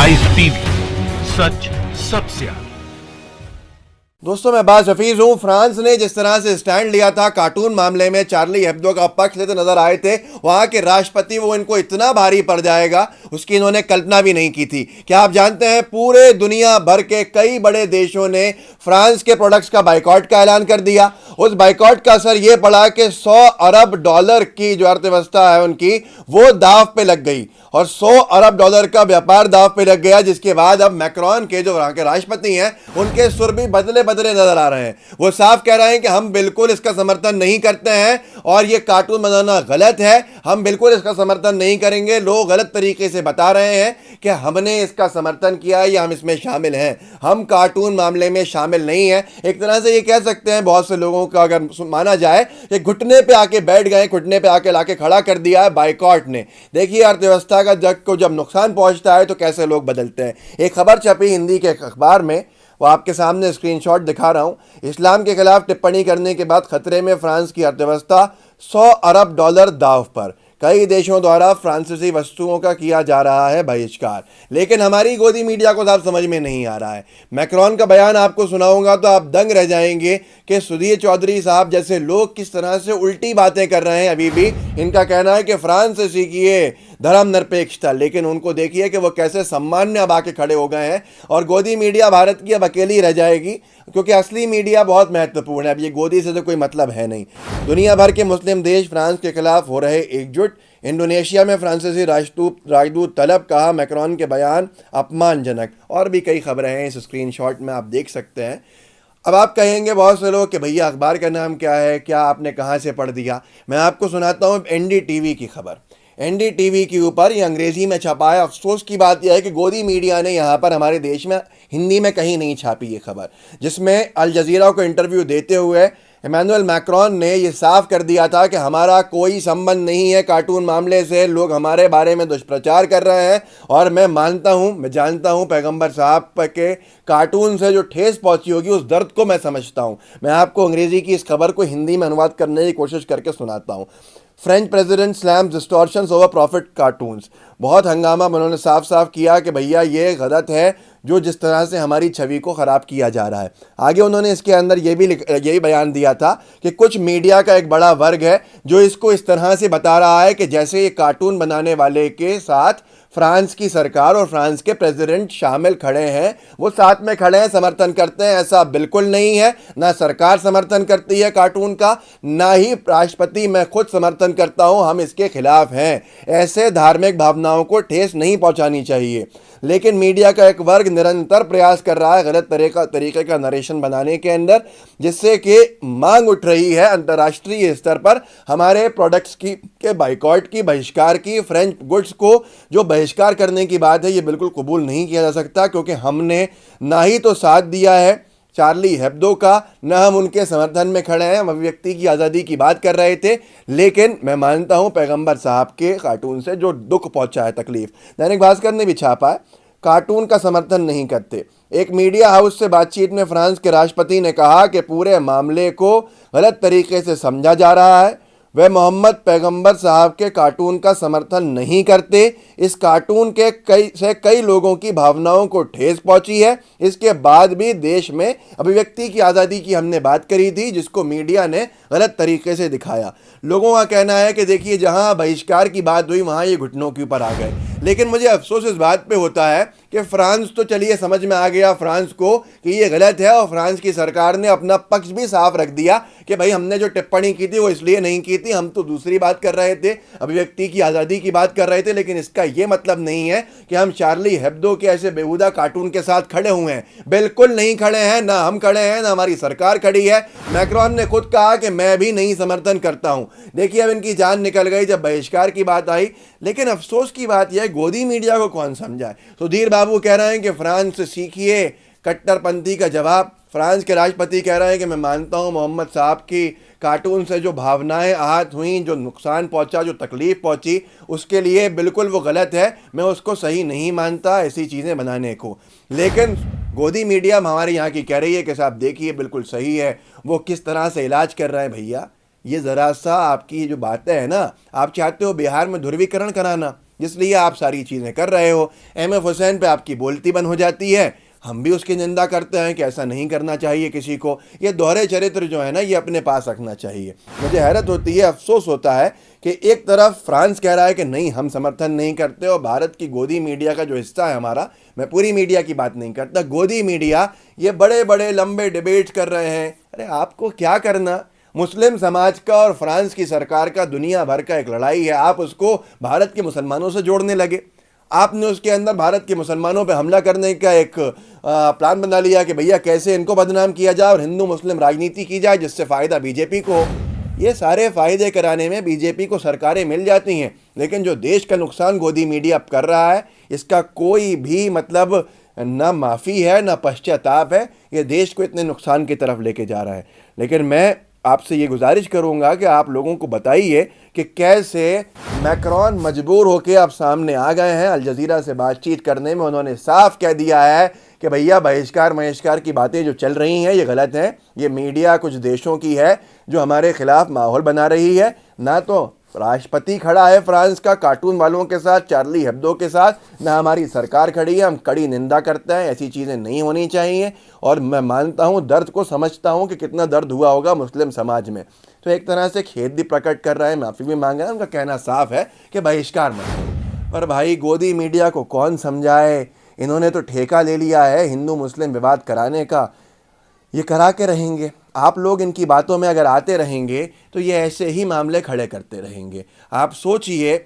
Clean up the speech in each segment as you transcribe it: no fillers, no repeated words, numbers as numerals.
Rice TV, सच सबसे आगे। दोस्तों मैं बाज हफीज हूं। फ्रांस ने जिस तरह से स्टैंड लिया था कार्टून मामले में, चार्ली हेब्दो का पक्ष लेते नजर आए थे, वहां के राष्ट्रपति वो इनको इतना भारी पड़ जाएगा उसकी इन्होंने कल्पना भी नहीं की थी। क्या आप जानते हैं पूरे दुनिया भर के कई बड़े देशों ने फ्रांस के प्रोडक्ट्स का बाइकॉट का ऐलान कर दिया। उस बाइकॉट का असर यह पड़ा कि 100 अरब डॉलर की जो अर्थव्यवस्था है उनकी वो दाव पे लग गई और 100 अरब डॉलर का व्यापार दाव पे लग गया, जिसके बाद अब मैक्रोन के जो वहां के राष्ट्रपति हैं उनके सुर भी बदले नजर आ रहे हैं। वो साफ कह रहे हैं कि हम बिल्कुल इसका समर्थन नहीं करते हैं और ये कार्टून बनाना गलत है, हम बिल्कुल इसका समर्थन नहीं करेंगे। लोग गलत तरीके से बता रहे हैं कि हमने इसका समर्थन किया है या हम इसमें शामिल हैं, हम कार्टून मामले में शामिल नहीं हैं। एक तरह से ये कह सकते हैं बहुत से लोगों का, अगर माना जाए कि घुटने पे आके बैठ गए, घुटने पे आके लाके खड़ा कर दिया है बाइकॉट ने। देखिए अर्थव्यवस्था का जग को जब नुकसान पहुंचता है तो कैसे लोग बदलते हैं। एक खबर छपी हिंदी के अखबार में, वो आपके सामने स्क्रीनशॉट दिखा रहा हूं। इस्लाम के खिलाफ टिप्पणी करने के बाद खतरे में फ्रांस की अर्थव्यवस्था, 100 अरब डॉलर दाव पर। कई देशों द्वारा फ्रांसीसी वस्तुओं का किया जा रहा है बहिष्कार, लेकिन हमारी गोदी मीडिया को साफ समझ में नहीं आ रहा है। मैक्रोन का बयान आपको सुनाऊंगा तो आप दंग रह जाएंगे कि सुधीर चौधरी साहब जैसे लोग किस तरह से उल्टी बातें कर रहे हैं। अभी भी इनका कहना है कि फ्रांस से सीखिए धर्मनिरपेक्षता, लेकिन उनको देखिए कि वो कैसे सम्मान में अब आके खड़े हो गए हैं। और गोदी मीडिया भारत की अब अकेली रह जाएगी, क्योंकि असली मीडिया बहुत महत्वपूर्ण है। अब ये गोदी से तो कोई मतलब है नहीं। दुनिया भर के मुस्लिम देश फ्रांस के खिलाफ हो रहे एकजुट। इंडोनेशिया में फ्रांसीसी राजदूत तलब, कहा मैक्रोन के बयान अपमानजनक। और भी कई खबरें हैं इस स्क्रीनशॉट में, आप देख सकते हैं। अब आप कहेंगे बहुत से लोग कि भैया अखबार का नाम क्या है, क्या आपने कहाँ से पढ़ दिया। मैं आपको सुनाता हूँ एनडीटीवी की खबर। एनडीटीवी के ऊपर ये अंग्रेजी में छपा है। अफसोस की बात यह है कि गोदी मीडिया ने यहाँ पर हमारे देश में हिंदी में कहीं नहीं छापी ये खबर, जिसमें अल जजीरा को इंटरव्यू देते हुए इमैनुअल मैक्रोन ने यह साफ कर दिया था कि हमारा कोई संबंध नहीं है कार्टून मामले से, लोग हमारे बारे में दुष्प्रचार कर रहे हैं। और मैं मानता हूं, मैं जानता हूं पैगंबर साहब के कार्टून से जो ठेस पहुंची होगी उस दर्द को मैं समझता हूं। मैं आपको अंग्रेजी की इस खबर को हिंदी में अनुवाद करने की कोशिश करके सुनाता हूं। French president slams distortions over profit cartoons. बहुत हंगामा उन्होंने साफ साफ किया कि भैया ये गलत है जो जिस तरह से हमारी छवि को ख़राब किया जा रहा है। आगे उन्होंने इसके अंदर यही बयान दिया था कि कुछ मीडिया का एक बड़ा वर्ग है जो इसको इस तरह से बता रहा है कि जैसे ये कार्टून बनाने वाले के साथ फ्रांस की सरकार और फ्रांस के प्रेसिडेंट शामिल खड़े हैं, वो साथ में खड़े हैं, समर्थन करते हैं। ऐसा बिल्कुल नहीं है। ना सरकार समर्थन करती है कार्टून का, ना ही राष्ट्रपति, मैं खुद समर्थन करता हूं, हम इसके खिलाफ हैं। ऐसे धार्मिक भावनाओं को ठेस नहीं पहुंचानी चाहिए। लेकिन मीडिया का एक वर्ग निरंतर प्रयास कर रहा है गलत तरीके का नरेशन बनाने के अंदर, जिससे कि मांग उठ रही है अंतर्राष्ट्रीय स्तर पर हमारे प्रोडक्ट्स की के बाइकॉट की, बहिष्कार की। फ्रेंच गुड्स को जो बहिष्कार करने की बात है ये बिल्कुल कबूल नहीं किया जा सकता, क्योंकि हमने ना ही तो साथ दिया है चार्ली हेब्दो का, न हम उनके समर्थन में खड़े हैं। हम अभिव्यक्ति की आज़ादी की बात कर रहे थे, लेकिन मैं मानता हूं पैगंबर साहब के कार्टून से जो दुख पहुंचा है, तकलीफ। दैनिक भास्कर ने भी छापा है, कार्टून का समर्थन नहीं करते। एक मीडिया हाउस से बातचीत में फ्रांस के राष्ट्रपति ने कहा कि पूरे मामले को गलत तरीके से समझा जा रहा है। वे मोहम्मद पैगंबर साहब के कार्टून का समर्थन नहीं करते। इस कार्टून के कई लोगों की भावनाओं को ठेस पहुंची है। इसके बाद भी देश में अभिव्यक्ति की आज़ादी की हमने बात करी थी, जिसको मीडिया ने गलत तरीके से दिखाया। लोगों का कहना है कि देखिए जहां बहिष्कार की बात हुई वहां ये घुटनों के ऊपर आ गए। लेकिन मुझे अफसोस इस बात पे होता है कि फ्रांस तो चलिए समझ में आ गया फ्रांस को कि ये गलत है, और फ्रांस की सरकार ने अपना पक्ष भी साफ रख दिया कि भाई हमने जो टिप्पणी की थी वो इसलिए नहीं की थी, हम तो दूसरी बात कर रहे थे, अभिव्यक्ति की आज़ादी की बात कर रहे थे। लेकिन इसका ये मतलब नहीं है कि हम चार्ली हेब्दो के ऐसे बेहुदा कार्टून के साथ खड़े हुए हैं। बिल्कुल नहीं खड़े हैं, ना हम खड़े हैं, ना हमारी सरकार खड़ी है। मैक्रोन ने खुद कहा कि मैं भी नहीं समर्थन करता हूं। देखिए अब इनकी जान निकल गई जब बहिष्कार की बात आई। लेकिन अफसोस की बात यह, गोदी मीडिया को कौन समझाए। सुधीर बाबू कह रहे हैं कि फ्रांस से सीखिए कट्टरपंथी का जवाब। फ्रांस के राष्ट्रपति कह रहे हैं कि मैं मानता हूं मोहम्मद साहब की कार्टून से जो भावनाएं आहत हुई, जो नुकसान पहुंचा, जो तकलीफ पहुंची, उसके लिए बिल्कुल वो गलत है। मैं उसको सही नहीं मानता ऐसी चीज़ें बनाने को। लेकिन गोदी मीडिया हमारे यहाँ की कह रही है कि साहब देखिए बिल्कुल सही है, वो किस तरह से इलाज कर रहे हैं। भैया ये ज़रा सा आपकी जो बातें हैं ना, आप चाहते हो बिहार में ध्रुवीकरण कराना, इसलिए आप सारी चीज़ें कर रहे हो। एम.एफ. हुसैन पे आपकी बोलती बंद हो जाती है, हम भी उसकी निंदा करते हैं कि ऐसा नहीं करना चाहिए किसी को। ये दोहरे चरित्र जो है ना, ये अपने पास रखना चाहिए। मुझे हैरत होती है, अफसोस होता है कि एक तरफ फ्रांस कह रहा है कि नहीं हम समर्थन नहीं करते, और भारत की गोदी मीडिया का जो हिस्सा है हमारा, मैं पूरी मीडिया की बात नहीं करता, गोदी मीडिया ये बड़े बड़े लंबे डिबेट कर रहे हैं। अरे आपको क्या करना, मुस्लिम समाज का और फ्रांस की सरकार का दुनिया भर का एक लड़ाई है, आप उसको भारत के मुसलमानों से जोड़ने लगे। आपने उसके अंदर भारत के मुसलमानों पे हमला करने का एक प्लान बना लिया कि भैया कैसे इनको बदनाम किया जाए और हिंदू मुस्लिम राजनीति की जाए जिससे फ़ायदा बीजेपी को हो। ये सारे फ़ायदे कराने में बीजेपी को सरकारें मिल जाती हैं, लेकिन जो देश का नुकसान गोदी मीडिया अब कर रहा है, इसका कोई भी मतलब ना माफ़ी है ना पश्चाताप है। ये देश को इतने नुकसान की तरफ लेके जा रहा है। लेकिन मैं आपसे ये गुजारिश करूंगा कि आप लोगों को बताइए कि कैसे मैक्रोन मजबूर होकर अब सामने आ गए हैं। अल जज़ीरा से बातचीत करने में उन्होंने साफ कह दिया है कि भैया बहिष्कार की बातें जो चल रही हैं ये गलत हैं। ये मीडिया कुछ देशों की है जो हमारे खिलाफ माहौल बना रही है। ना तो राष्ट्रपति खड़ा है फ्रांस का कार्टून वालों के साथ, चार्ली हेब्दो के साथ, ना हमारी सरकार खड़ी है। हम कड़ी निंदा करते हैं, ऐसी चीज़ें नहीं होनी चाहिए। और मैं मानता हूँ, दर्द को समझता हूँ कि कितना दर्द हुआ होगा मुस्लिम समाज में। तो एक तरह से खेद भी प्रकट कर रहा है, माफ़ी भी मांग रहा है। उनका कहना साफ है कि बहिष्कार मत करो। पर भाई गोदी मीडिया को कौन समझाए, इन्होंने तो ठेका ले लिया है हिंदू मुस्लिम विवाद कराने का। ये करा के रहेंगे। आप लोग इनकी बातों में अगर आते रहेंगे तो ये ऐसे ही मामले खड़े करते रहेंगे। आप सोचिए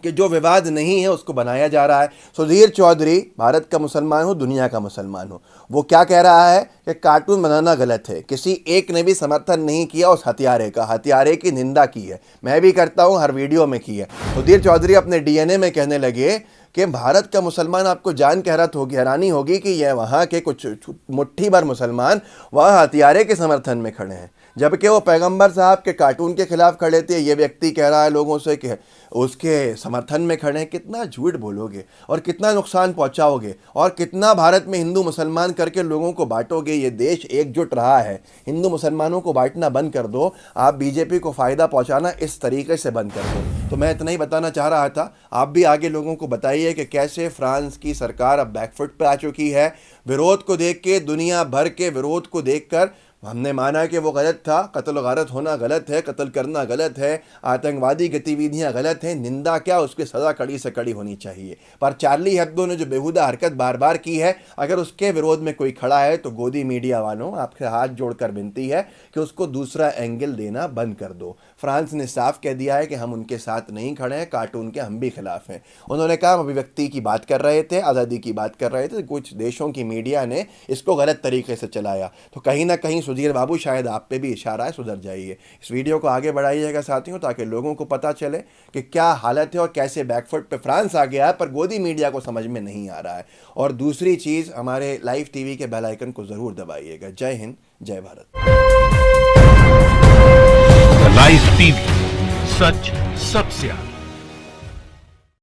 कि जो विवाद नहीं है उसको बनाया जा रहा है। सुधीर चौधरी भारत का मुसलमान हो, दुनिया का मुसलमान हो, वो क्या कह रहा है कि कार्टून बनाना गलत है। किसी एक ने भी समर्थन नहीं किया उस हत्यारे का, हत्यारे की निंदा की है। मैं भी करता हूँ, हर वीडियो में की है। सुधीर चौधरी अपने डीएनए में कहने लगे कि भारत का मुसलमान, आपको जान के हैरानी होगी कि यह वहाँ के कुछ मुट्ठी भर मुसलमान वह हत्यारे के समर्थन में खड़े हैं, जबकि वो पैगंबर साहब के कार्टून के खिलाफ खड़े थे। ये व्यक्ति कह रहा है लोगों से कि उसके समर्थन में खड़े हैं। कितना झूठ बोलोगे और कितना नुकसान पहुंचाओगे और कितना भारत में हिंदू मुसलमान करके लोगों को बांटोगे। ये देश एकजुट रहा है, हिंदू मुसलमानों को बांटना बंद कर दो। आप बीजेपी को फ़ायदा पहुंचाना इस तरीके से बंद कर दो। तो मैं इतना ही बताना चाह रहा था। आप भी आगे लोगों को बताइए कि कैसे फ्रांस की सरकार अब बैकफुट पे आ चुकी है। विरोध को देख के, दुनिया भर के विरोध को देखकर हमने माना कि वो गलत था, कत्ल गारत होना गलत है, कत्ल करना गलत है, आतंकवादी गतिविधियां गलत हैं, निंदा क्या, उसकी सज़ा कड़ी से कड़ी होनी चाहिए। पर चार्ली हेब्दो ने जो बेहुदा हरकत बार बार की है, अगर उसके विरोध में कोई खड़ा है तो गोदी मीडिया वालों, आपके हाथ जोड़कर विनती है कि उसको दूसरा एंगल देना बंद कर दो। फ्रांस ने साफ कह दिया है कि हम उनके साथ नहीं खड़े हैं, कार्टून के हम भी खिलाफ हैं। उन्होंने कहा हम अभिव्यक्ति की बात कर रहे थे, आज़ादी की बात कर रहे थे, कुछ देशों की मीडिया ने इसको गलत तरीके से चलाया। तो कहीं ना कहीं सुधीर बाबू शायद आप पे भी इशारा है, सुधर जाइए। इस वीडियो को आगे बढ़ाइएगा साथियों, ताकि लोगों को पता चले कि क्या हालत है और कैसे बैकफुट पे फ्रांस आ गया है, पर गोदी मीडिया को समझ में नहीं आ रहा है। और दूसरी चीज़, हमारे लाइव टीवी के बेल आइकन को ज़रूर दबाइएगा। जय हिंद, जय भारत। लाइव टीवी, सच सबसे आगे।